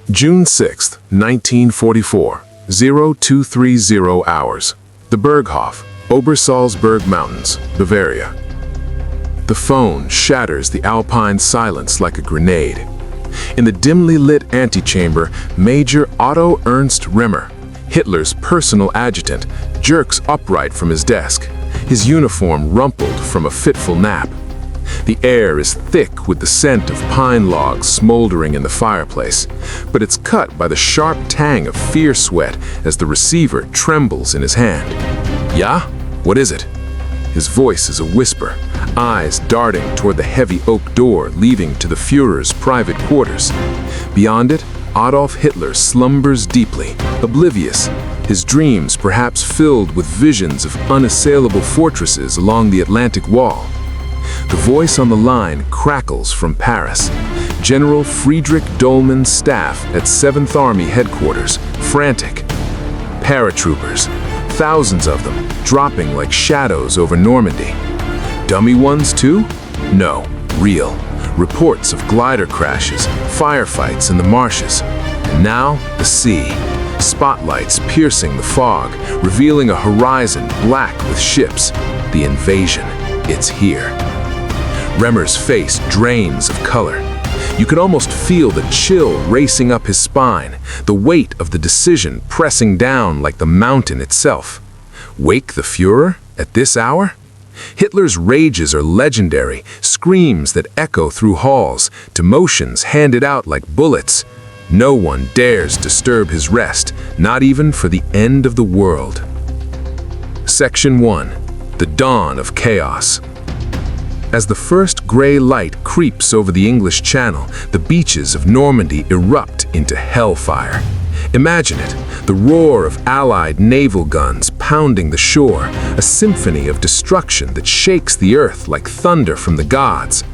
June 6, 1944, 0230 hours. The Berghof, Obersalzberg Mountains, Bavaria. The phone shatters the alpine silence like a grenade. In the dimly lit antechamber, Major Otto Ernst Remmer, Hitler's personal adjutant, jerks upright from his desk, his uniform rumpled from a fitful nap. The air is thick with the scent of pine logs smoldering in the fireplace, but it's cut by the sharp tang of fear sweat as the receiver trembles in his hand. "Yeah? What is it?" His voice is a whisper, eyes darting toward the heavy oak door leading to the Führer's private quarters. Beyond it, Adolf Hitler slumbers deeply, oblivious, his dreams perhaps filled with visions of unassailable fortresses along the Atlantic Wall. The voice on the line crackles from Paris. General Friedrich Dollmann's staff at 7th Army headquarters, frantic. Paratroopers, thousands of them, dropping like shadows over Normandy. Dummy ones too? No, real. Reports of glider crashes, firefights in the marshes. And now, the sea. Spotlights piercing the fog, revealing a horizon black with ships. The invasion. It's here. Remmer's face drains of color. You could almost feel the chill racing up his spine, the weight of the decision pressing down like the mountain itself. Wake the Führer at this hour? Hitler's rages are legendary, screams that echo through halls, demotions handed out like bullets. No one dares disturb his rest, not even for the end of the world. Section 1. The Dawn of Chaos. As the first gray light creeps over the English Channel, the beaches of Normandy erupt into hellfire. Imagine it, the roar of Allied naval guns pounding the shore, a symphony of destruction that shakes the earth like thunder from the gods.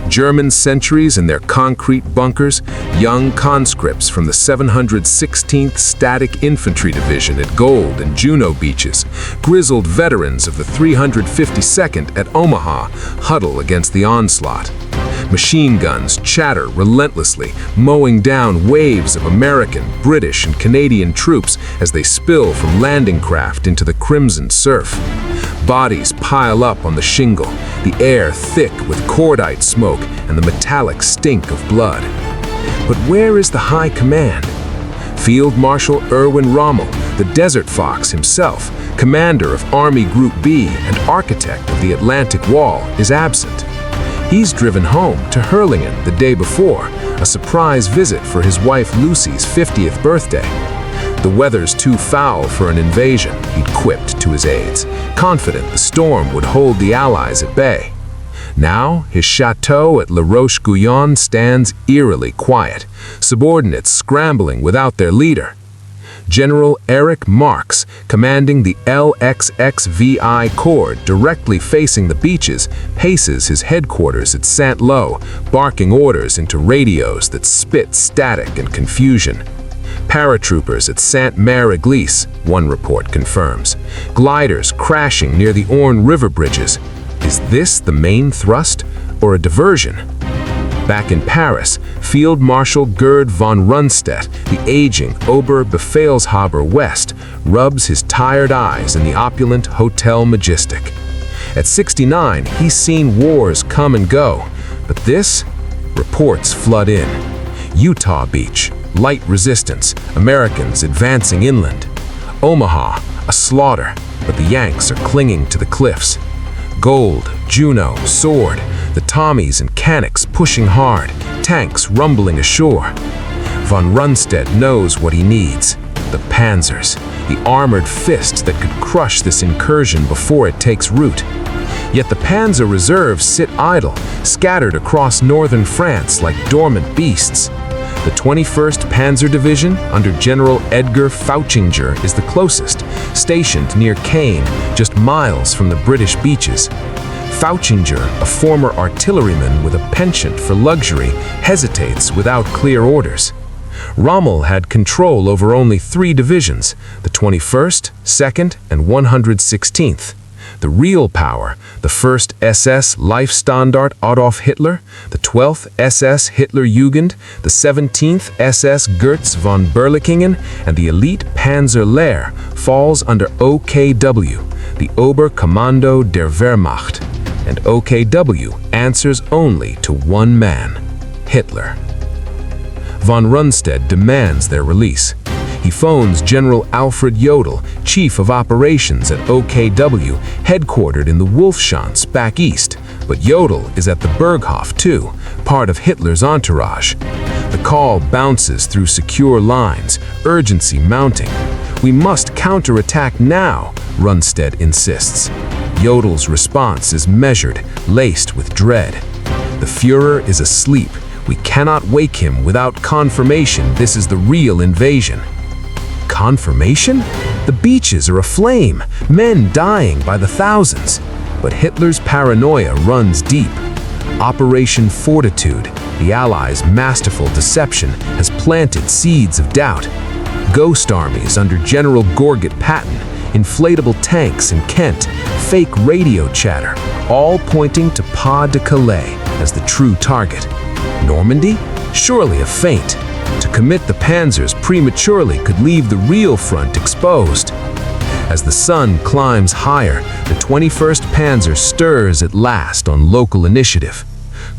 German sentries in their concrete bunkers, young conscripts from the 716th Static Infantry Division at Gold and Juno beaches, grizzled veterans of the 352nd at Omaha huddle against the onslaught. Machine guns chatter relentlessly, mowing down waves of American, British, and Canadian troops as they spill from landing craft into the crimson surf. Bodies pile up on the shingle, the air thick with cordite smoke and the metallic stink of blood. But where is the high command? Field Marshal Erwin Rommel, the Desert Fox himself, commander of Army Group B and architect of the Atlantic Wall, is absent. He's driven home to Hurlingen the day before, a surprise visit for his wife Lucy's 50th birthday. The weather's too foul for an invasion, he'd quipped to his aides, confident the storm would hold the Allies at bay. Now, his chateau at La Roche-Guyon stands eerily quiet, subordinates scrambling without their leader. General Erich Marx, commanding the LXXVI Corps directly facing the beaches, paces his headquarters at Saint-Lô, barking orders into radios that spit static and confusion. Paratroopers at Sainte-Mère-Église, one report confirms. Gliders crashing near the Orne River bridges. Is this the main thrust or a diversion? Back in Paris, Field Marshal Gerd von Rundstedt, the aging Oberbefehlshaber West, rubs his tired eyes in the opulent Hotel Majestic. At 69, he's seen wars come and go, but this? Reports flood in. Utah Beach, light resistance, Americans advancing inland. Omaha, a slaughter, but the Yanks are clinging to the cliffs. Gold, Juno, Sword, the Tommies and Canics pushing hard, tanks rumbling ashore. Von Rundstedt knows what he needs. The Panzers, the armored fist that could crush this incursion before it takes root. Yet the Panzer reserves sit idle, scattered across northern France like dormant beasts. The 21st Panzer Division, under General Edgar Fouchinger, is the closest, stationed near Caen, just miles from the British beaches. Fouchinger, a former artilleryman with a penchant for luxury, hesitates without clear orders. Rommel had control over only 3 divisions, the 21st, 2nd, and 116th. The real power, the 1st SS Leifstandart Adolf Hitler, the 12th SS Hitlerjugend, the 17th SS Goetz von Berlichingen, and the elite Panzer Lehr falls under OKW, the Oberkommando der Wehrmacht, and OKW answers only to one man, Hitler. Von Rundstedt demands their release. He phones General Alfred Jodl, Chief of Operations at OKW, headquartered in the Wolfschanze back east, but Jodl is at the Berghof too, part of Hitler's entourage. The call bounces through secure lines, urgency mounting. "We must counterattack now," Rundstedt insists. Jodl's response is measured, laced with dread. "The Führer is asleep. We cannot wake him without confirmation this is the real invasion." Confirmation? The beaches are aflame, men dying by the thousands. But Hitler's paranoia runs deep. Operation Fortitude, the Allies' masterful deception, has planted seeds of doubt. Ghost armies under General Gorget Patton, inflatable tanks in Kent, fake radio chatter, all pointing to Pas de Calais as the true target. Normandy? Surely a feint. To commit the panzers prematurely could leave the real front exposed. As the sun climbs higher, the 21st Panzer stirs at last on local initiative.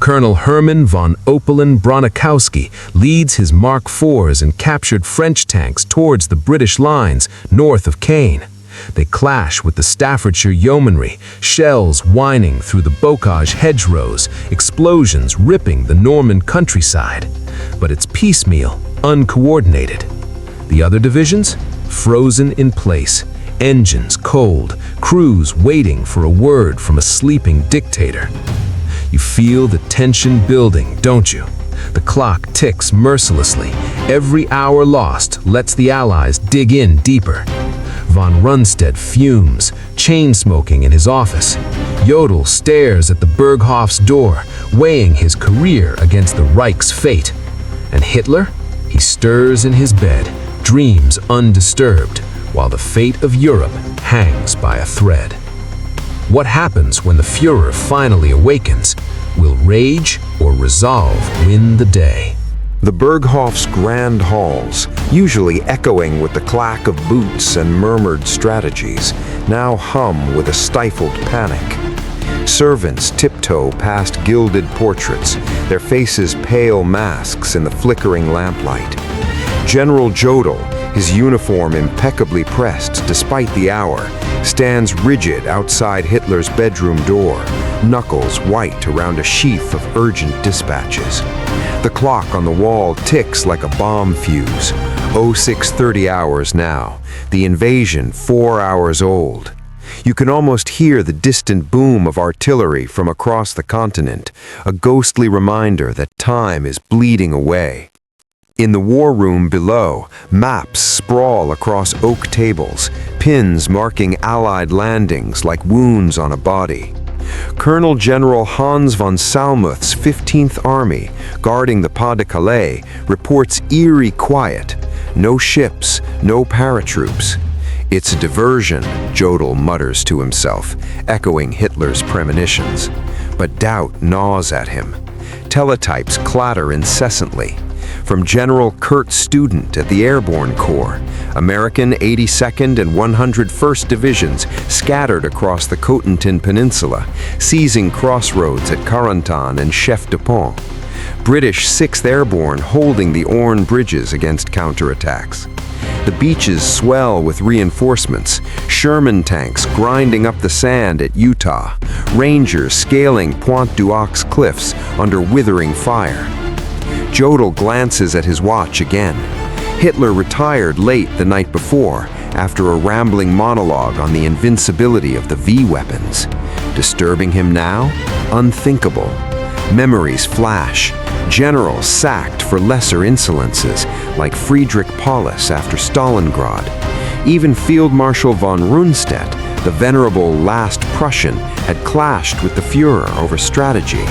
Colonel Hermann von Opelen-Bronikowski leads his Mark IVs and captured French tanks towards the British lines north of Caen. They clash with the Staffordshire yeomanry, shells whining through the bocage hedgerows, explosions ripping the Norman countryside. But it's piecemeal, uncoordinated. The other divisions? Frozen in place, engines cold, crews waiting for a word from a sleeping dictator. You feel the tension building, don't you? The clock ticks mercilessly. Every hour lost lets the Allies dig in deeper. Von Rundstedt fumes, chain-smoking in his office. Jodl stares at the Berghof's door, weighing his career against the Reich's fate. And Hitler? He stirs in his bed, dreams undisturbed, while the fate of Europe hangs by a thread. What happens when the Führer finally awakens? Will rage or resolve win the day? The Berghof's grand halls, usually echoing with the clack of boots and murmured strategies, now hum with a stifled panic. Servants tiptoe past gilded portraits, their faces pale masks in the flickering lamplight. General Jodl, his uniform impeccably pressed despite the hour, stands rigid outside Hitler's bedroom door, knuckles white around a sheaf of urgent dispatches. The clock on the wall ticks like a bomb fuse. 0630 hours now, the invasion 4 hours old. You can almost hear the distant boom of artillery from across the continent, a ghostly reminder that time is bleeding away. In the war room below, maps sprawl across oak tables, pins marking Allied landings like wounds on a body. Colonel General Hans von Salmuth's 15th Army, guarding the Pas de Calais, reports eerie quiet. No ships, no paratroops. "It's a diversion," Jodl mutters to himself, echoing Hitler's premonitions. But doubt gnaws at him. Teletypes clatter incessantly. From General Kurt Student at the Airborne Corps, American 82nd and 101st Divisions scattered across the Cotentin Peninsula, seizing crossroads at Carentan and Chef de Pont. British 6th Airborne holding the Orne bridges against counterattacks. The beaches swell with reinforcements, Sherman tanks grinding up the sand at Utah, Rangers scaling Pointe du Hoc cliffs under withering fire. Jodl glances at his watch again. Hitler retired late the night before, after a rambling monologue on the invincibility of the V weapons. Disturbing him now? Unthinkable. Memories flash. Generals sacked for lesser insolences, like Friedrich Paulus after Stalingrad. Even Field Marshal von Rundstedt, the venerable last Prussian, had clashed with the Führer over strategy.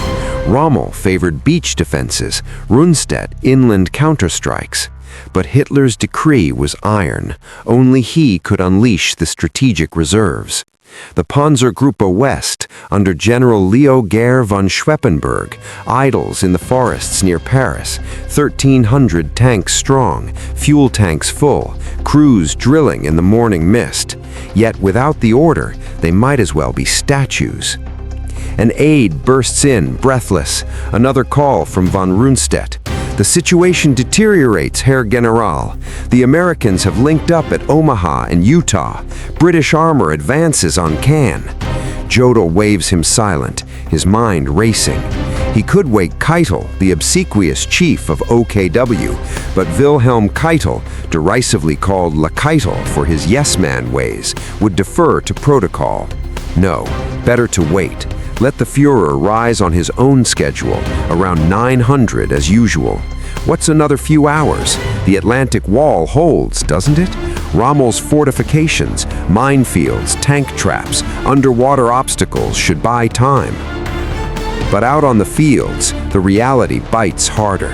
Rommel favored beach defenses, Rundstedt inland counterstrikes. But Hitler's decree was iron. Only he could unleash the strategic reserves. The Panzergruppe West, under General Leo Gerd von Schweppenberg, idles in the forests near Paris, 1,300 tanks strong, fuel tanks full, crews drilling in the morning mist. Yet without the order, they might as well be statues. An aide bursts in, breathless, another call from von Rundstedt. The situation deteriorates, Herr General. The Americans have linked up at Omaha and Utah. British armor advances on Cannes. Jodl waves him silent, his mind racing. He could wake Keitel, the obsequious chief of OKW, but Wilhelm Keitel, derisively called La Keitel for his yes-man ways, would defer to protocol. No, better to wait. Let the Führer rise on his own schedule, around 900 as usual. What's another few hours? The Atlantic Wall holds, doesn't it? Rommel's fortifications, minefields, tank traps, underwater obstacles should buy time. But out on the fields, the reality bites harder.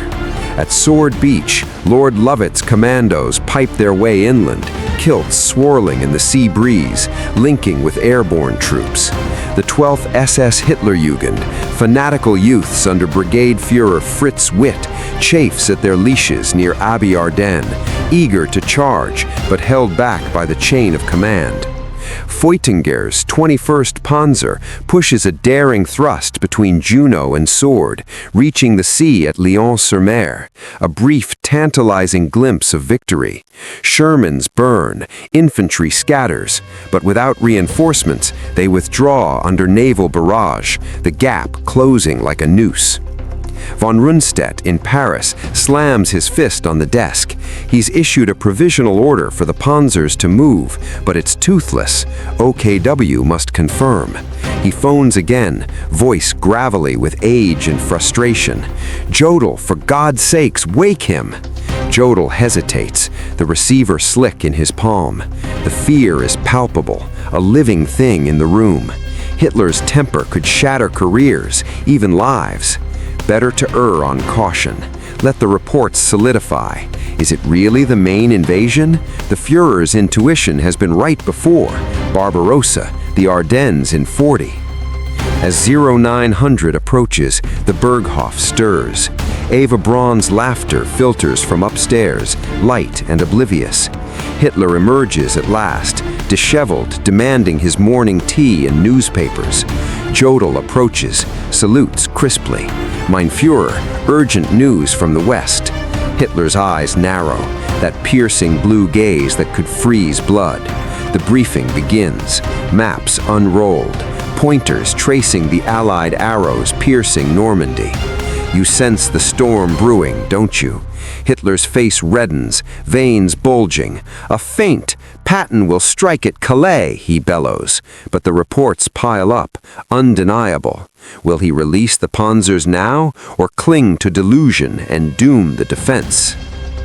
At Sword Beach, Lord Lovett's commandos pipe their way inland, kilts swirling in the sea breeze, linking with airborne troops. The 12th SS Hitlerjugend, fanatical youths under Brigade Führer Fritz Witt, chafes at their leashes near Abbey Ardennes, eager to charge, but held back by the chain of command. Feuchtinger's 21st Panzer pushes a daring thrust between Juno and Sword, reaching the sea at Lyon-sur-Mer, a brief, tantalizing glimpse of victory. Shermans burn, infantry scatters, but without reinforcements, they withdraw under naval barrage, the gap closing like a noose. Von Rundstedt in Paris slams his fist on the desk. He's issued a provisional order for the Panzers to move, but it's toothless. OKW must confirm. He phones again, voice gravelly with age and frustration. Jodl, for God's sakes, wake him! Jodl hesitates, the receiver slick in his palm. The fear is palpable, a living thing in the room. Hitler's temper could shatter careers, even lives. Better to err on caution. Let the reports solidify. Is it really the main invasion? The Führer's intuition has been right before. Barbarossa, the Ardennes in 40. As 0900 approaches, the Berghof stirs. Eva Braun's laughter filters from upstairs, light and oblivious. Hitler emerges at last, disheveled, demanding his morning tea and newspapers. Jodl approaches, salutes crisply. Mein Führer, urgent news from the west. Hitler's eyes narrow, that piercing blue gaze that could freeze blood. The briefing begins, maps unrolled, pointers tracing the Allied arrows piercing Normandy. You sense the storm brewing, don't you? Hitler's face reddens, veins bulging. A feint! Patton will strike at Calais, he bellows. But the reports pile up, undeniable. Will he release the Panzers now, or cling to delusion and doom the defense?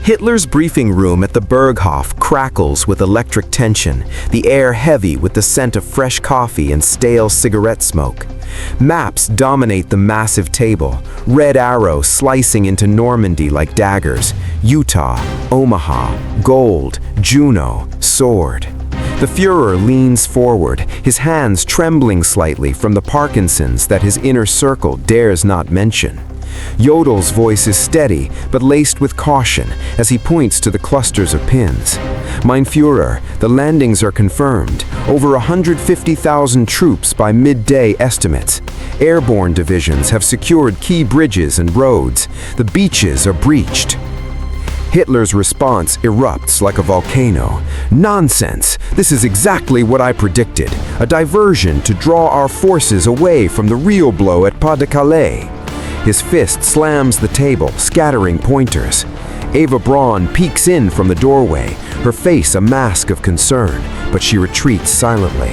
Hitler's briefing room at the Berghof crackles with electric tension, the air heavy with the scent of fresh coffee and stale cigarette smoke. Maps dominate the massive table, red arrows slicing into Normandy like daggers. Utah, Omaha, Gold, Juno, Sword. The Führer leans forward, his hands trembling slightly from the Parkinson's that his inner circle dares not mention. Jodl's voice is steady, but laced with caution, as he points to the clusters of pins. Mein Führer, the landings are confirmed. Over 150,000 troops by midday estimates. Airborne divisions have secured key bridges and roads. The beaches are breached. Hitler's response erupts like a volcano. Nonsense! This is exactly what I predicted. A diversion to draw our forces away from the real blow at Pas de Calais. His fist slams the table, scattering pointers. Eva Braun peeks in from the doorway, her face a mask of concern, but she retreats silently.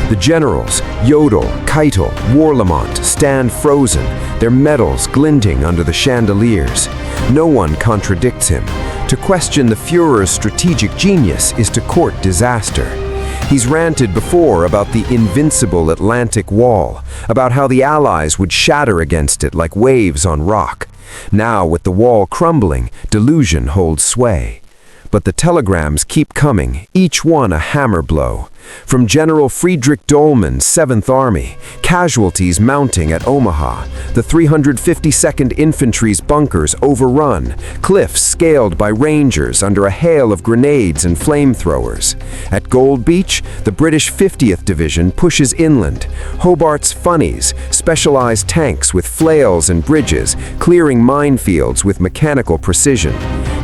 The generals, Jodl, Keitel, Warlimont, stand frozen, their medals glinting under the chandeliers. No one contradicts him. To question the Führer's strategic genius is to court disaster. He's ranted before about the invincible Atlantic Wall, about how the Allies would shatter against it like waves on rock. Now, with the wall crumbling, delusion holds sway. But the telegrams keep coming, each one a hammer blow. From General Friedrich Dollmann's 7th Army, casualties mounting at Omaha, the 352nd Infantry's bunkers overrun, cliffs scaled by Rangers under a hail of grenades and flamethrowers. At Gold Beach, the British 50th Division pushes inland. Hobart's Funnies, specialized tanks with flails and bridges, clearing minefields with mechanical precision.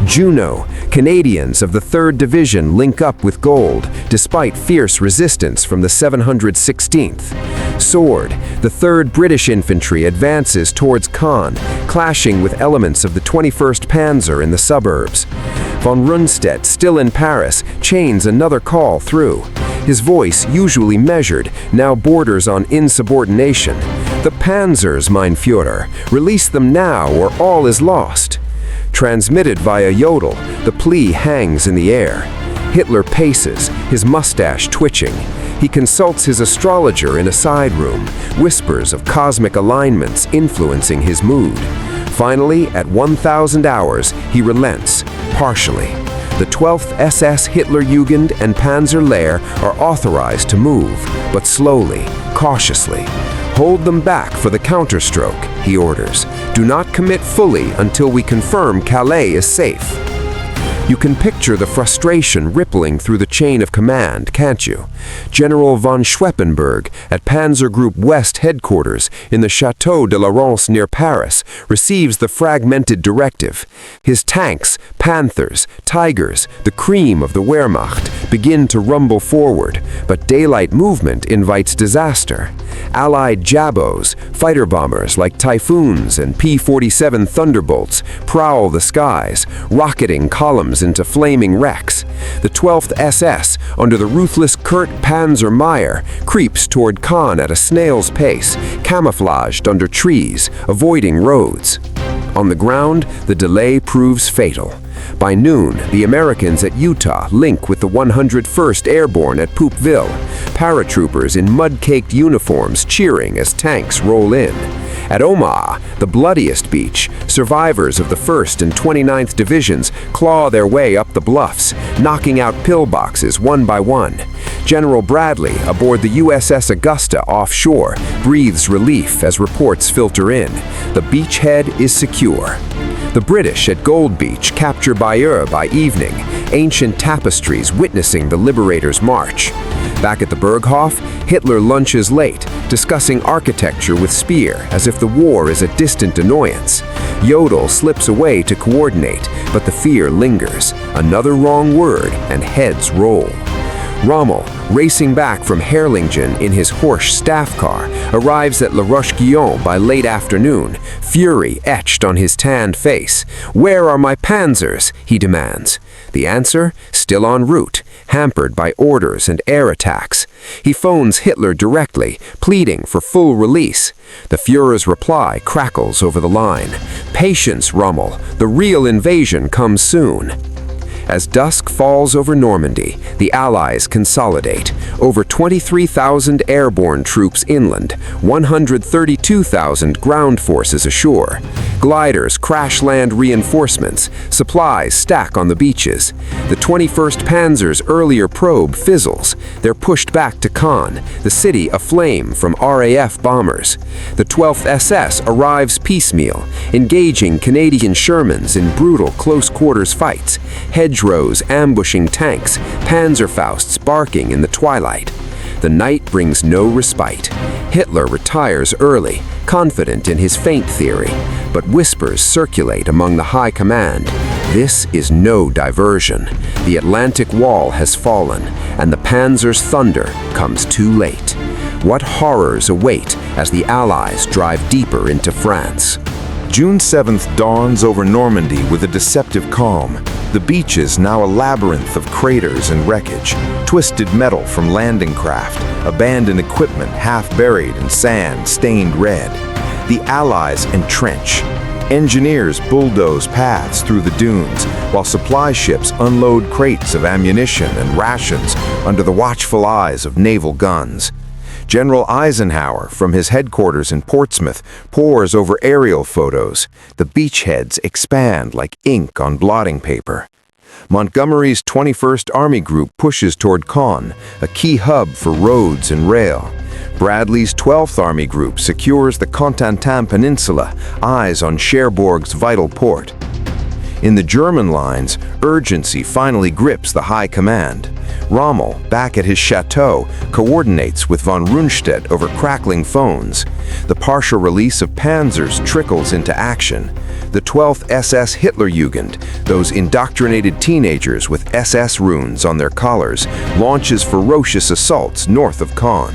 Juno, Canadians of the 3rd Division link up with Gold, despite fierce resistance from the 716th. Sword, the 3rd British Infantry advances towards Caen, clashing with elements of the 21st Panzer in the suburbs. Von Rundstedt, still in Paris, chains another call through. His voice, usually measured, now borders on insubordination. The Panzers, mein Führer, release them now or all is lost. Transmitted via yodel, the plea hangs in the air. Hitler paces, his mustache twitching. He consults his astrologer in a side room, whispers of cosmic alignments influencing his mood. Finally, at 1,000 hours, he relents, partially. The 12th SS Hitlerjugend and Panzer Lehr are authorized to move, but slowly, cautiously. Hold them back for the counterstroke, he orders. Do not commit fully until we confirm Calais is safe. You can picture the frustration rippling through the chain of command, can't you? General von Schweppenberg at Panzer Group West headquarters in the Château de la Rance near Paris receives the fragmented directive. His tanks, Panthers, Tigers, the cream of the Wehrmacht, begin to rumble forward, but daylight movement invites disaster. Allied Jabos, fighter bombers like Typhoons and P-47 Thunderbolts, prowl the skies, rocketing columns into flaming wrecks. The 12th SS, under the ruthless Kurt Panzer Meyer, creeps toward Caen at a snail's pace, camouflaged under trees, avoiding roads. On the ground, the delay proves fatal. By noon, the Americans at Utah link with the 101st Airborne at Poopville, paratroopers in mud-caked uniforms cheering as tanks roll in. At Omaha, the bloodiest beach, survivors of the 1st and 29th Divisions claw their way up the bluffs, knocking out pillboxes one by one. General Bradley, aboard the USS Augusta offshore, breathes relief as reports filter in. The beachhead is secure. The British at Gold Beach capture Bayeux by evening, ancient tapestries witnessing the Liberator's march. Back at the Berghof, Hitler lunches late, discussing architecture with Speer as if the war is a distant annoyance. Jodl slips away to coordinate, but the fear lingers. Another wrong word and heads roll. Rommel, racing back from Herrlingen in his Horsch staff car, arrives at La Roche-Guyon by late afternoon, fury etched on his tanned face. "Where are my panzers?" he demands. The answer? Still en route, hampered by orders and air attacks. He phones Hitler directly, pleading for full release. The Führer's reply crackles over the line. "Patience, Rommel. The real invasion comes soon." As dusk falls over Normandy, the Allies consolidate. Over 23,000 airborne troops inland, 132,000 ground forces ashore. Gliders crash-land reinforcements, supplies stack on the beaches. The 21st Panzer's earlier probe fizzles. They're pushed back to Caen, the city aflame from RAF bombers. The 12th SS arrives piecemeal, engaging Canadian Shermans in brutal close-quarters fights. Hedgerows ambushing tanks, Panzerfausts barking in the twilight. The night brings no respite. Hitler retires early, confident in his feint theory, but whispers circulate among the high command. This is no diversion. The Atlantic Wall has fallen, and the Panzer's thunder comes too late. What horrors await as the Allies drive deeper into France? June 7th dawns over Normandy with a deceptive calm. The beaches now a labyrinth of craters and wreckage, twisted metal from landing craft, abandoned equipment half buried in sand stained red. The Allies entrench. Engineers bulldoze paths through the dunes, while supply ships unload crates of ammunition and rations under the watchful eyes of naval guns. General Eisenhower, from his headquarters in Portsmouth, pores over aerial photos. The beachheads expand like ink on blotting paper. Montgomery's 21st Army Group pushes toward Caen, a key hub for roads and rail. Bradley's 12th Army Group secures the Cotentin Peninsula, eyes on Cherbourg's vital port. In the German lines, urgency finally grips the high command. Rommel, back at his chateau, coordinates with von Rundstedt over crackling phones. The partial release of Panzers trickles into action. The 12th SS Hitlerjugend, those indoctrinated teenagers with SS runes on their collars, launches ferocious assaults north of Caen.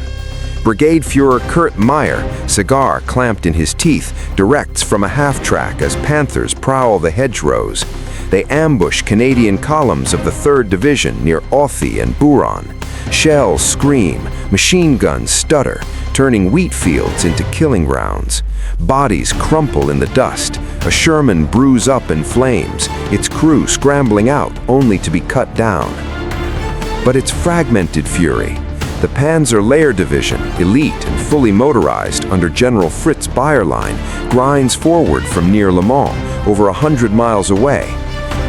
Brigade Führer Kurt Meyer, cigar clamped in his teeth, directs from a half-track as Panthers prowl the hedgerows. They ambush Canadian columns of the 3rd Division near Authie and Buron. Shells scream, machine guns stutter, turning wheat fields into killing grounds. Bodies crumple in the dust, a Sherman brews up in flames, its crew scrambling out only to be cut down. But it's fragmented fury. The Panzer Layer Division, elite and fully motorized under General Fritz Bayerlein, grinds forward from near Le Mans, over 100 miles away.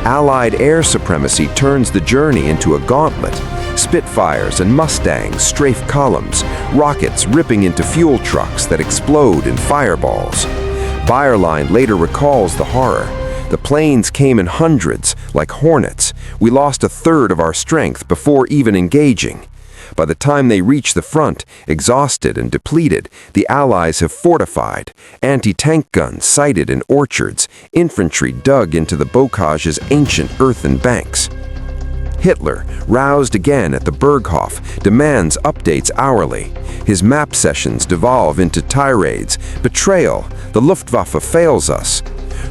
Allied air supremacy turns the journey into a gauntlet. Spitfires and Mustangs strafe columns, rockets ripping into fuel trucks that explode in fireballs. Bayerlein later recalls the horror. The planes came in hundreds, like hornets. We lost a third of our strength before even engaging. By the time they reach the front, exhausted and depleted, the Allies have fortified, anti-tank guns sighted in orchards, infantry dug into the Bocage's ancient earthen banks. Hitler, roused again at the Berghof, demands updates hourly. His map sessions devolve into tirades. Betrayal, the Luftwaffe fails us.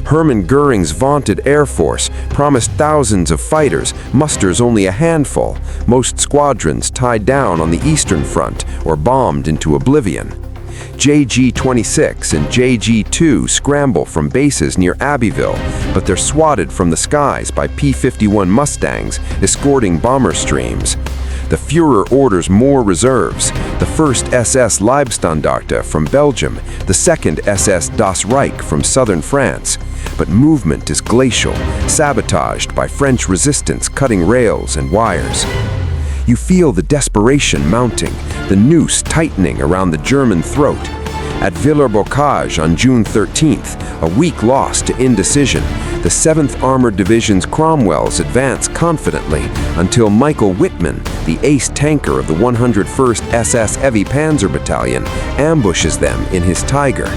Hermann Göring's vaunted Air Force, promised thousands of fighters, musters only a handful, most squadrons tied down on the Eastern Front or bombed into oblivion. JG-26 and JG-2 scramble from bases near Abbeville, but they're swatted from the skies by P-51 Mustangs escorting bomber streams. The Führer orders more reserves, the 1st SS Leibstandarte from Belgium, the 2nd SS Das Reich from southern France. But movement is glacial, sabotaged by French resistance cutting rails and wires. You feel the desperation mounting, the noose tightening around the German throat. At Villers-Bocage on June 13th, a week lost to indecision, the 7th Armored Division's Cromwells advance confidently until Michael Wittmann, the ace tanker of the 101st SS Heavy Panzer Battalion, ambushes them in his Tiger.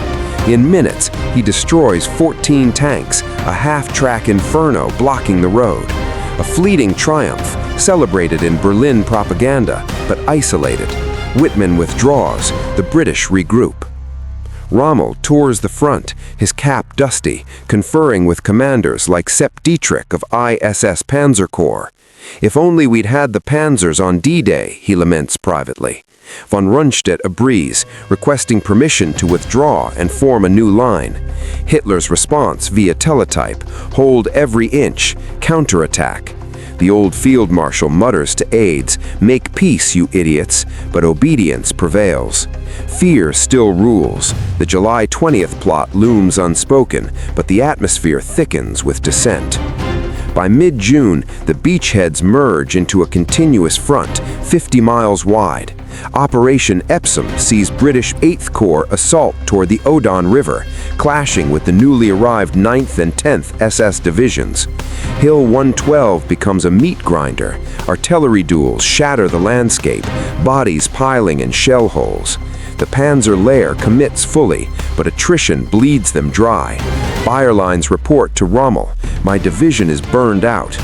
In minutes, he destroys 14 tanks, a half-track inferno blocking the road. A fleeting triumph, celebrated in Berlin propaganda, but isolated. Wittmann withdraws, the British regroup. Rommel tours the front, his cap dusty, conferring with commanders like Sepp Dietrich of ISS Panzer Corps. If only we'd had the Panzers on D-Day, he laments privately. Von Rundstedt agrees, requesting permission to withdraw and form a new line. Hitler's response via teletype, hold every inch, counterattack. The old field marshal mutters to aides, make peace, you idiots, but obedience prevails. Fear still rules. The July 20th plot looms unspoken, but the atmosphere thickens with dissent. By mid-June, the beachheads merge into a continuous front, 50 miles wide. Operation Epsom sees British 8th Corps assault toward the Odon River, clashing with the newly arrived 9th and 10th SS divisions. Hill 112 becomes a meat grinder. Artillery duels shatter the landscape, bodies piling in shell holes. The Panzer Layer commits fully, but attrition bleeds them dry. Bayerlein's report to Rommel, my division is burned out.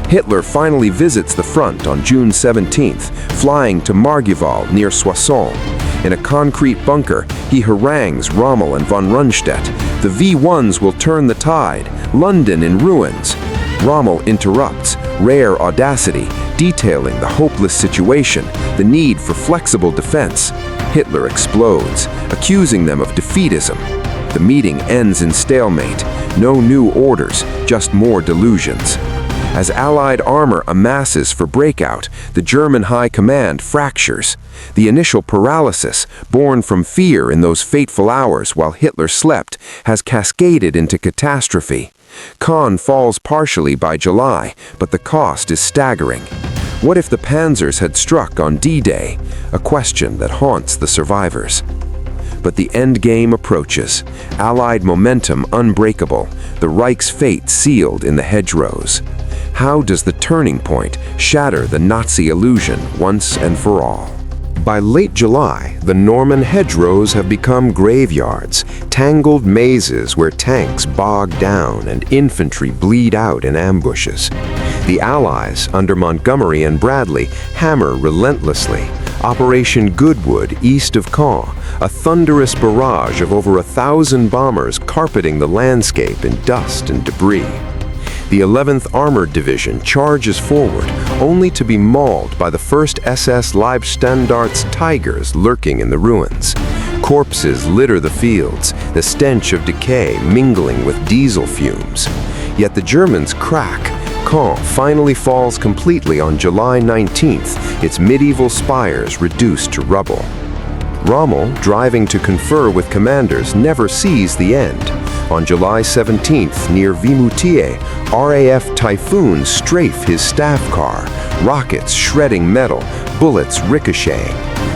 Hitler finally visits the front on June 17th, flying to Margival near Soissons. In a concrete bunker, he harangues Rommel and von Rundstedt. The V1s will turn the tide, London in ruins. Rommel interrupts, rare audacity, detailing the hopeless situation, the need for flexible defense. Hitler explodes, accusing them of defeatism. The meeting ends in stalemate. No new orders, just more delusions. As Allied armor amasses for breakout, the German high command fractures. The initial paralysis, born from fear in those fateful hours while Hitler slept, has cascaded into catastrophe. Caen falls partially by July, but the cost is staggering. What if the Panzers had struck on D-Day? A question that haunts the survivors. But the endgame approaches, Allied momentum unbreakable, the Reich's fate sealed in the hedgerows. How does the turning point shatter the Nazi illusion once and for all? By late July, the Norman hedgerows have become graveyards, tangled mazes where tanks bog down and infantry bleed out in ambushes. The Allies, under Montgomery and Bradley, hammer relentlessly. Operation Goodwood, east of Caen, a thunderous barrage of over 1,000 bombers carpeting the landscape in dust and debris. The 11th Armored Division charges forward, only to be mauled by the 1st SS Leibstandarte Tigers lurking in the ruins. Corpses litter the fields, the stench of decay mingling with diesel fumes. Yet the Germans crack. Caen finally falls completely on July 19th, its medieval spires reduced to rubble. Rommel, driving to confer with commanders, never sees the end. On July 17th, near Vimoutiers, RAF Typhoons strafe his staff car, rockets shredding metal, bullets ricocheting.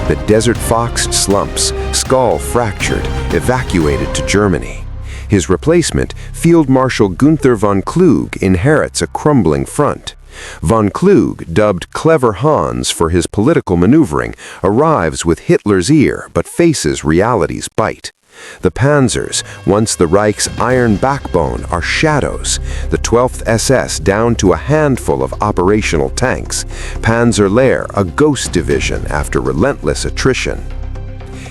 The Desert Fox slumps, skull fractured, evacuated to Germany. His replacement, Field Marshal Günther von Kluge, inherits a crumbling front. Von Kluge, dubbed Clever Hans for his political maneuvering, arrives with Hitler's ear but faces reality's bite. The Panzers, once the Reich's iron backbone, are shadows. The 12th SS down to a handful of operational tanks. Panzer Lehr, a ghost division after relentless attrition.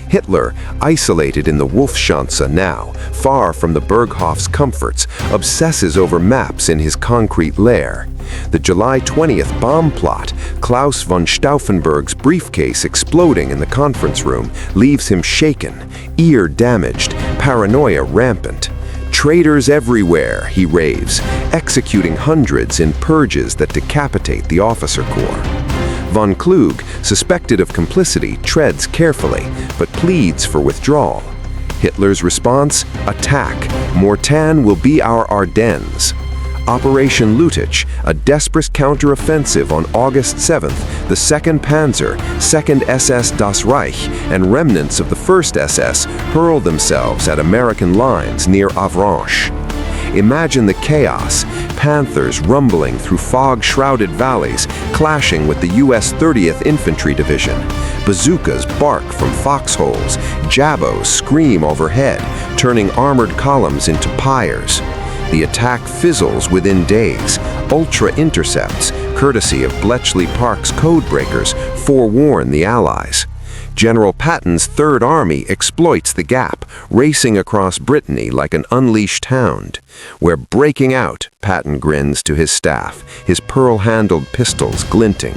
Hitler, isolated in the Wolfschanze now, far from the Berghof's comforts, obsesses over maps in his concrete lair. The July 20th bomb plot, Klaus von Stauffenberg's briefcase exploding in the conference room, leaves him shaken, ear damaged, paranoia rampant. Traitors everywhere, he raves, executing hundreds in purges that decapitate the officer corps. Von Kluge, suspected of complicity, treads carefully, but pleads for withdrawal. Hitler's response? Attack. Mortain will be our Ardennes. Operation Lüttich, a desperate counteroffensive on August 7th, the 2nd Panzer, 2nd SS Das Reich, and remnants of the 1st SS hurl themselves at American lines near Avranches. Imagine the chaos, Panthers rumbling through fog-shrouded valleys, clashing with the U.S. 30th Infantry Division. Bazookas bark from foxholes, jabos scream overhead, turning armored columns into pyres. The attack fizzles within days. Ultra intercepts, courtesy of Bletchley Park's codebreakers, forewarn the Allies. General Patton's Third Army exploits the gap, racing across Brittany like an unleashed hound. We're breaking out, Patton grins to his staff, his pearl-handled pistols glinting.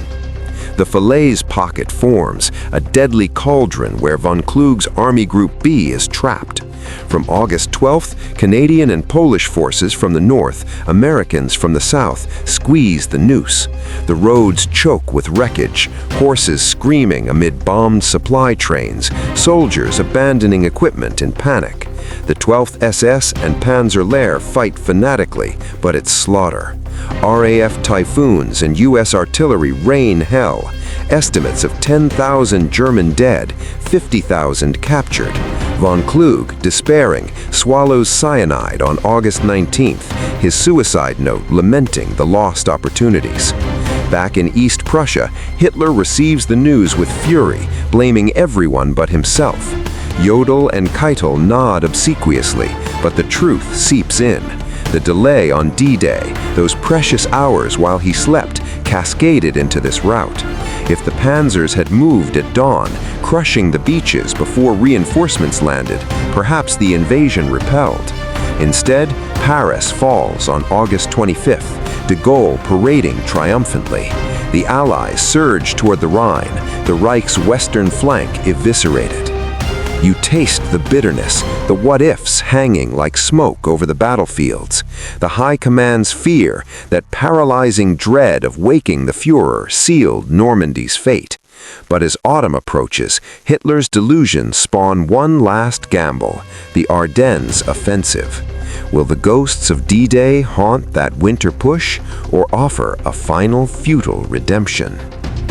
The Falaise pocket forms, a deadly cauldron where von Kluge's Army Group B is trapped. From August 12th, Canadian and Polish forces from the north, Americans from the south, squeeze the noose. The roads choke with wreckage, horses screaming amid bombed supply trains, soldiers abandoning equipment in panic. The 12th SS and Panzer Lehr fight fanatically, but it's slaughter. RAF Typhoons and U.S. artillery rain hell. Estimates of 10,000 German dead, 50,000 captured. Von Kluge, despairing, swallows cyanide on August 19th, his suicide note lamenting the lost opportunities. Back in East Prussia, Hitler receives the news with fury, blaming everyone but himself. Jodl and Keitel nod obsequiously, but the truth seeps in. The delay on D-Day, those precious hours while he slept, cascaded into this rout. If the Panzers had moved at dawn, crushing the beaches before reinforcements landed, perhaps the invasion repelled. Instead, Paris falls on August 25th, de Gaulle parading triumphantly. The Allies surge toward the Rhine, the Reich's western flank eviscerated. You taste the bitterness, the what-ifs hanging like smoke over the battlefields, the High Command's fear, that paralyzing dread of waking the Führer sealed Normandy's fate. But as autumn approaches, Hitler's delusions spawn one last gamble, the Ardennes offensive. Will the ghosts of D-Day haunt that winter push, or offer a final futile redemption?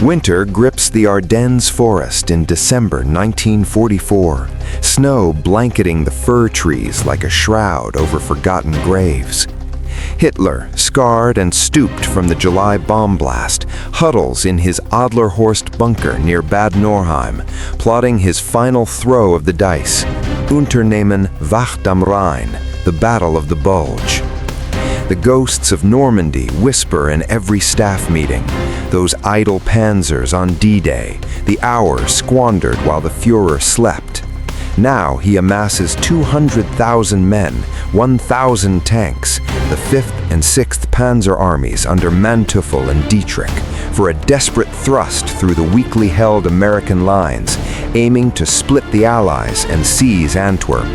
Winter grips the Ardennes forest in December 1944, snow blanketing the fir trees like a shroud over forgotten graves. Hitler, scarred and stooped from the July bomb blast, huddles in his Adlerhorst bunker near Bad Nauheim, plotting his final throw of the dice, Unternehmen Wacht am Rhein, the Battle of the Bulge. The ghosts of Normandy whisper in every staff meeting, those idle panzers on D-Day, the hours squandered while the Führer slept. Now he amasses 200,000 men, 1,000 tanks, the 5th and 6th Panzer armies under Manteuffel and Dietrich, for a desperate thrust through the weakly held American lines, aiming to split the Allies and seize Antwerp.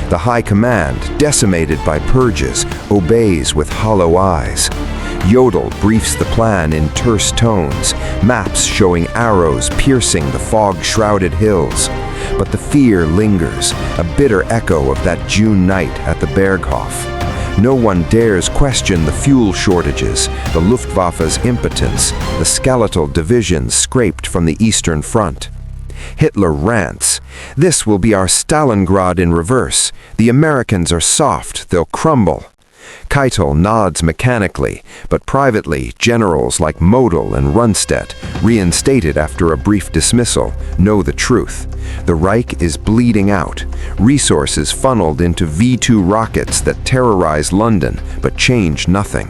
The High Command, decimated by purges, obeys with hollow eyes. Jodl briefs the plan in terse tones, maps showing arrows piercing the fog-shrouded hills. But the fear lingers, a bitter echo of that June night at the Berghof. No one dares question the fuel shortages, the Luftwaffe's impotence, the skeletal divisions scraped from the Eastern Front. Hitler rants, "This will be our Stalingrad in reverse. The Americans are soft, they'll crumble." Keitel nods mechanically, but privately, generals like Model and Rundstedt, reinstated after a brief dismissal, know the truth. The Reich is bleeding out, resources funneled into V-2 rockets that terrorize London but change nothing.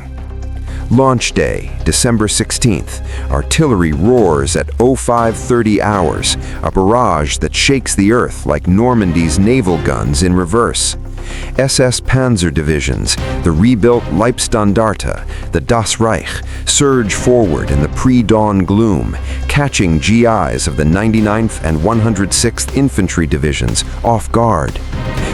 Launch day, December 16th. Artillery roars at 0530 hours, a barrage that shakes the earth like Normandy's naval guns in reverse. SS Panzer divisions, the rebuilt Leibstandarte, the Das Reich, surge forward in the pre-dawn gloom, catching GIs of the 99th and 106th Infantry Divisions off guard.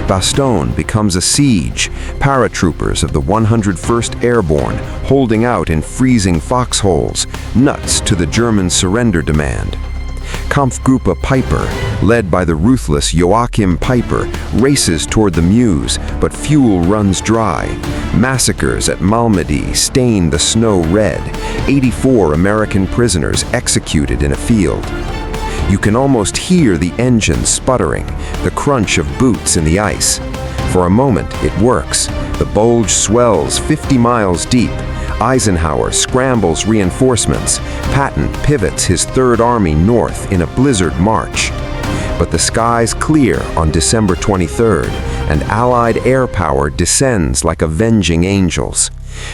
Bastogne becomes a siege, paratroopers of the 101st Airborne holding out in freezing foxholes, nuts to the German surrender demand. Kampfgruppe Piper, led by the ruthless Joachim Piper, races toward the Meuse, but fuel runs dry. Massacres at Malmedy stain the snow red, 84 American prisoners executed in a field. You can almost hear the engine sputtering, the crunch of boots in the ice. For a moment, it works. The bulge swells 50 miles deep. Eisenhower scrambles reinforcements. Patton pivots his Third Army north in a blizzard march. But the skies clear on December 23rd, and Allied air power descends like avenging angels.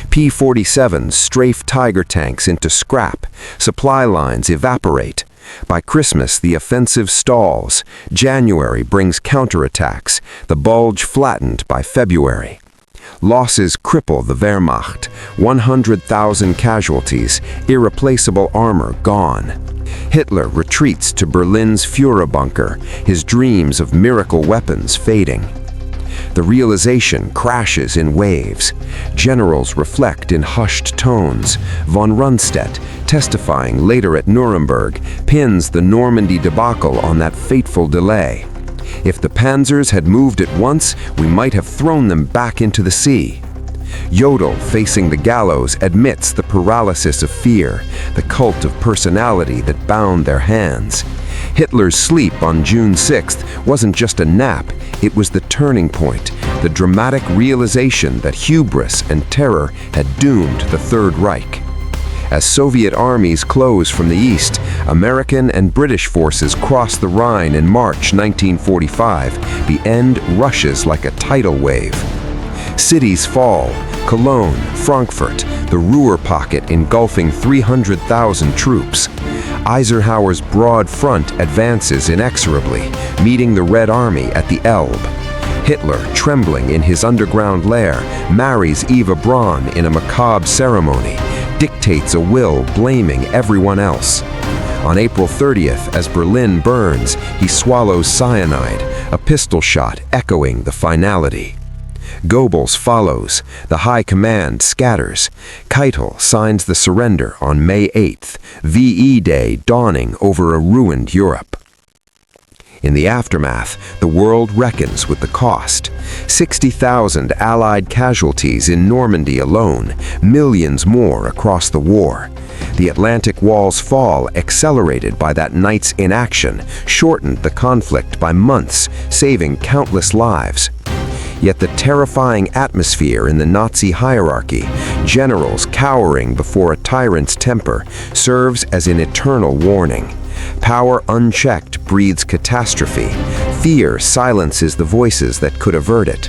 P-47s strafe Tiger tanks into scrap. Supply lines evaporate. By Christmas, the offensive stalls. January brings counterattacks, the bulge flattened by February. Losses cripple the Wehrmacht, 100,000 casualties, irreplaceable armor gone. Hitler retreats to Berlin's Führer bunker, his dreams of miracle weapons fading. The realization crashes in waves. Generals reflect in hushed tones. Von Rundstedt, testifying later at Nuremberg, pins the Normandy debacle on that fateful delay. If the panzers had moved at once, we might have thrown them back into the sea. Jodl, facing the gallows, admits the paralysis of fear, the cult of personality that bound their hands. Hitler's sleep on June 6th wasn't just a nap, it was the turning point, the dramatic realization that hubris and terror had doomed the Third Reich. As Soviet armies close from the east, American and British forces cross the Rhine in March 1945. The end rushes like a tidal wave. Cities fall, Cologne, Frankfurt, the Ruhr pocket engulfing 300,000 troops. Eisenhower's broad front advances inexorably, meeting the Red Army at the Elbe. Hitler, trembling in his underground lair, marries Eva Braun in a macabre ceremony, dictates a will blaming everyone else. On April 30th, as Berlin burns, he swallows cyanide, a pistol shot echoing the finality. Goebbels follows. The High Command scatters. Keitel signs the surrender on May 8th, VE Day dawning over a ruined Europe. In the aftermath, the world reckons with the cost. 60,000 Allied casualties in Normandy alone, millions more across the war. The Atlantic Wall's fall, accelerated by that night's inaction, shortened the conflict by months, saving countless lives. Yet the terrifying atmosphere in the Nazi hierarchy, generals cowering before a tyrant's temper, serves as an eternal warning. Power unchecked breeds catastrophe. Fear silences the voices that could avert it.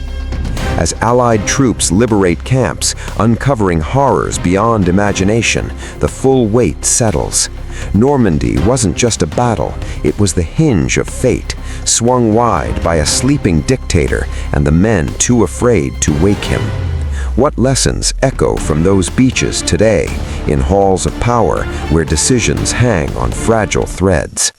As Allied troops liberate camps, uncovering horrors beyond imagination, the full weight settles. Normandy wasn't just a battle, it was the hinge of fate, swung wide by a sleeping dictator and the men too afraid to wake him. What lessons echo from those beaches today, in halls of power where decisions hang on fragile threads?